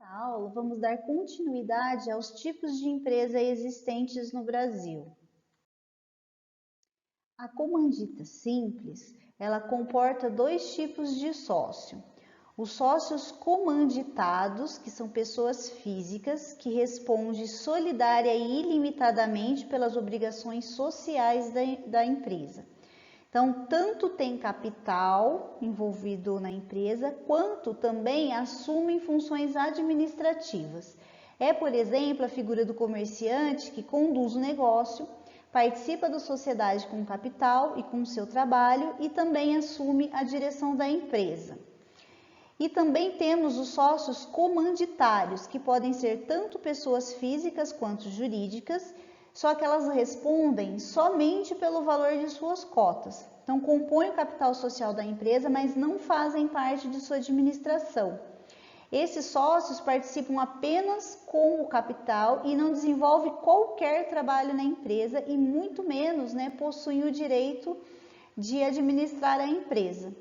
Nesta aula, vamos dar continuidade aos tipos de empresa existentes no Brasil. A comandita simples, ela comporta dois tipos de sócio. Os sócios comanditados, que são pessoas físicas que respondem solidária e ilimitadamente pelas obrigações sociais da empresa. Então, tanto tem capital envolvido na empresa, quanto também assumem funções administrativas. É, por exemplo, a figura do comerciante que conduz o negócio, participa da sociedade com capital e com o seu trabalho e também assume a direção da empresa. E também temos os sócios comanditários, que podem ser tanto pessoas físicas quanto jurídicas, só que elas respondem somente pelo valor de suas cotas. Então, compõem o capital social da empresa, mas não fazem parte de sua administração. Esses sócios participam apenas com o capital e não desenvolvem qualquer trabalho na empresa e muito menos possuem o direito de administrar a empresa.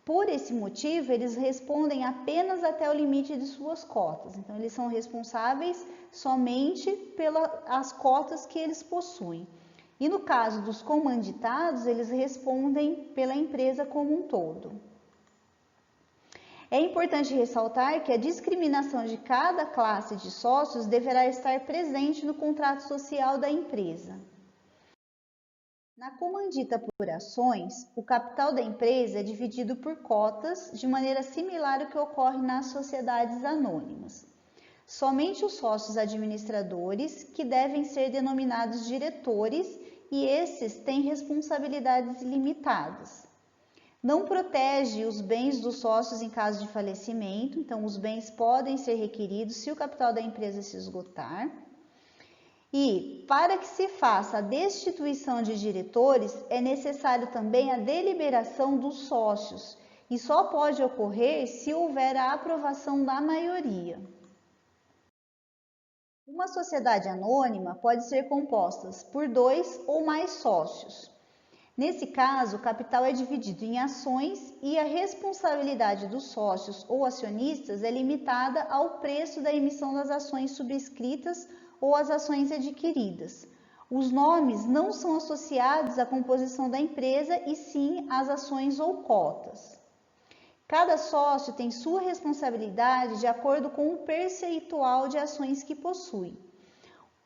Por esse motivo, eles respondem apenas até o limite de suas cotas. Então, eles são responsáveis somente pelas cotas que eles possuem. E no caso dos comanditados, eles respondem pela empresa como um todo. É importante ressaltar que a discriminação de cada classe de sócios deverá estar presente no contrato social da empresa. Na comandita por ações, o capital da empresa é dividido por cotas, de maneira similar ao que ocorre nas sociedades anônimas. Somente os sócios administradores, que devem ser denominados diretores, e esses têm responsabilidades limitadas. Não protege os bens dos sócios em caso de falecimento, então os bens podem ser requeridos se o capital da empresa se esgotar. E, para que se faça a destituição de diretores, é necessário também a deliberação dos sócios, e só pode ocorrer se houver a aprovação da maioria. Uma sociedade anônima pode ser composta por 2 ou mais sócios. Nesse caso, o capital é dividido em ações e a responsabilidade dos sócios ou acionistas é limitada ao preço da emissão das ações subscritas ou as ações adquiridas. Os nomes não são associados à composição da empresa e sim às ações ou cotas. Cada sócio tem sua responsabilidade de acordo com o percentual de ações que possui.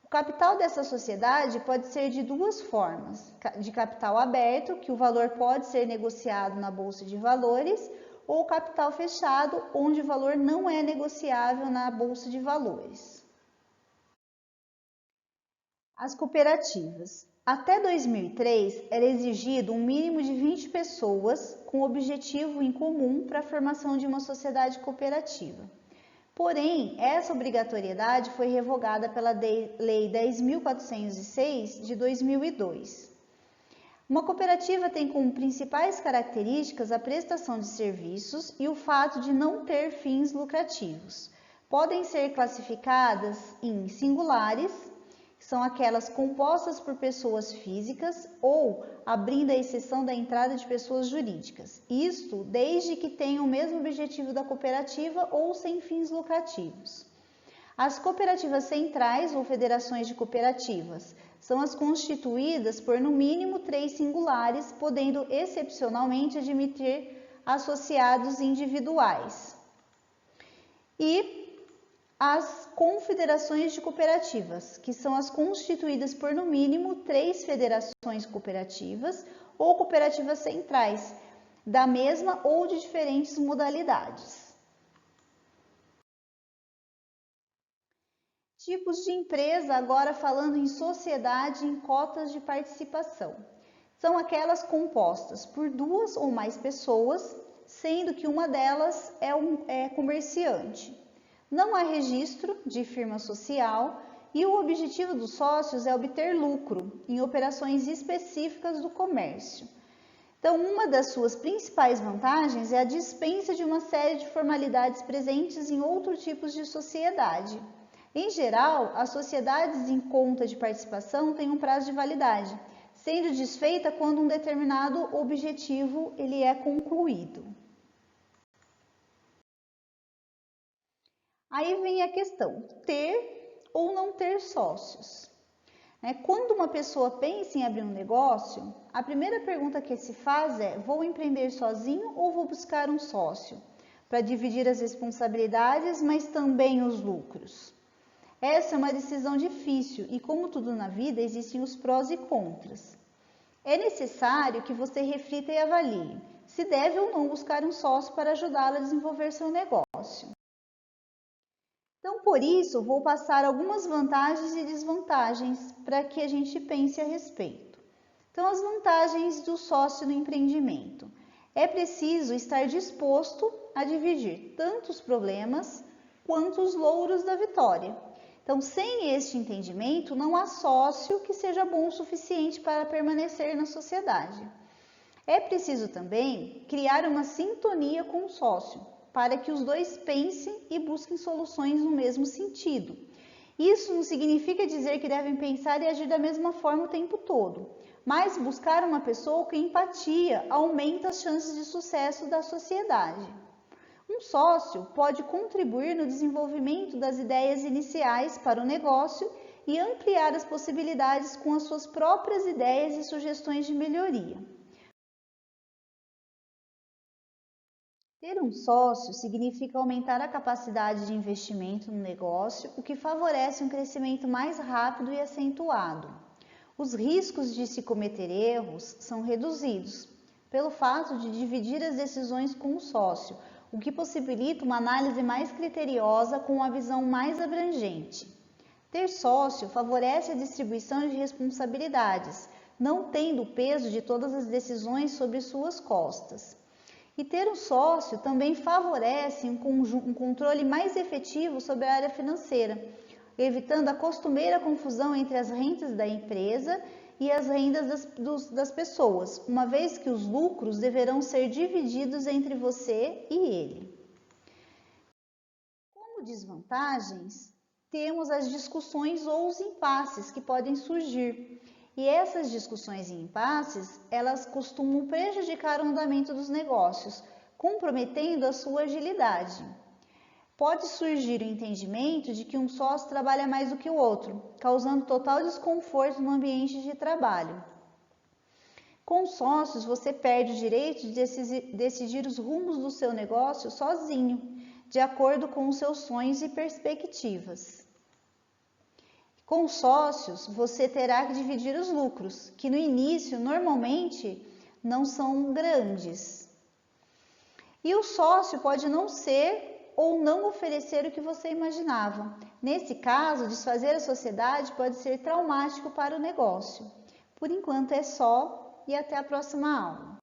O capital dessa sociedade pode ser de duas formas: de capital aberto, que o valor pode ser negociado na Bolsa de Valores, ou capital fechado, onde o valor não é negociável na Bolsa de Valores. As cooperativas. Até 2003, era exigido um mínimo de 20 pessoas com objetivo em comum para a formação de uma sociedade cooperativa. Porém, essa obrigatoriedade foi revogada pela Lei 10.406 de 2002. Uma cooperativa tem como principais características a prestação de serviços e o fato de não ter fins lucrativos. Podem ser classificadas em singulares, que são aquelas compostas por pessoas físicas, ou abrindo a exceção da entrada de pessoas jurídicas. Isto desde que tenham o mesmo objetivo da cooperativa ou sem fins lucrativos. As cooperativas centrais ou federações de cooperativas são as constituídas por no mínimo 3 singulares, podendo excepcionalmente admitir associados individuais. E as confederações de cooperativas, que são as constituídas por no mínimo 3 federações cooperativas ou cooperativas centrais, da mesma ou de diferentes modalidades. Tipos de empresa, agora falando em sociedade em cotas de participação. São aquelas compostas por 2 ou mais pessoas, sendo que uma delas é comerciante. Não há registro de firma social e o objetivo dos sócios é obter lucro em operações específicas do comércio. Então, uma das suas principais vantagens é a dispensa de uma série de formalidades presentes em outros tipos de sociedade. Em geral, as sociedades em conta de participação têm um prazo de validade, sendo desfeita quando um determinado objetivo ele é concluído. Aí vem a questão, ter ou não ter sócios. Quando uma pessoa pensa em abrir um negócio, a primeira pergunta que se faz é: vou empreender sozinho ou vou buscar um sócio para dividir as responsabilidades, mas também os lucros? Essa é uma decisão difícil e, como tudo na vida, existem os prós e contras. É necessário que você reflita e avalie se deve ou não buscar um sócio para ajudá-lo a desenvolver seu negócio. Então, por isso, vou passar algumas vantagens e desvantagens para que a gente pense a respeito. Então, as vantagens do sócio no empreendimento. É preciso estar disposto a dividir tanto os problemas quanto os louros da vitória. Então, sem este entendimento, não há sócio que seja bom o suficiente para permanecer na sociedade. É preciso também criar uma sintonia com o sócio, para que os dois pensem e busquem soluções no mesmo sentido. Isso não significa dizer que devem pensar e agir da mesma forma o tempo todo, mas buscar uma pessoa com empatia aumenta as chances de sucesso da sociedade. Um sócio pode contribuir no desenvolvimento das ideias iniciais para o negócio e ampliar as possibilidades com as suas próprias ideias e sugestões de melhoria. Ter um sócio significa aumentar a capacidade de investimento no negócio, o que favorece um crescimento mais rápido e acentuado. Os riscos de se cometer erros são reduzidos pelo fato de dividir as decisões com o sócio, o que possibilita uma análise mais criteriosa com uma visão mais abrangente. Ter sócio favorece a distribuição de responsabilidades, não tendo o peso de todas as decisões sobre suas costas. E ter um sócio também favorece um controle mais efetivo sobre a área financeira, evitando a costumeira confusão entre as rendas da empresa e as rendas das pessoas, uma vez que os lucros deverão ser divididos entre você e ele. Como desvantagens, temos as discussões ou os impasses que podem surgir. E essas discussões e impasses, elas costumam prejudicar o andamento dos negócios, comprometendo a sua agilidade. Pode surgir o entendimento de que um sócio trabalha mais do que o outro, causando total desconforto no ambiente de trabalho. Com sócios, você perde o direito de decidir os rumos do seu negócio sozinho, de acordo com os seus sonhos e perspectivas. Com sócios, você terá que dividir os lucros, que no início normalmente não são grandes. E o sócio pode não ser ou não oferecer o que você imaginava. Nesse caso, desfazer a sociedade pode ser traumático para o negócio. Por enquanto é só e até a próxima aula.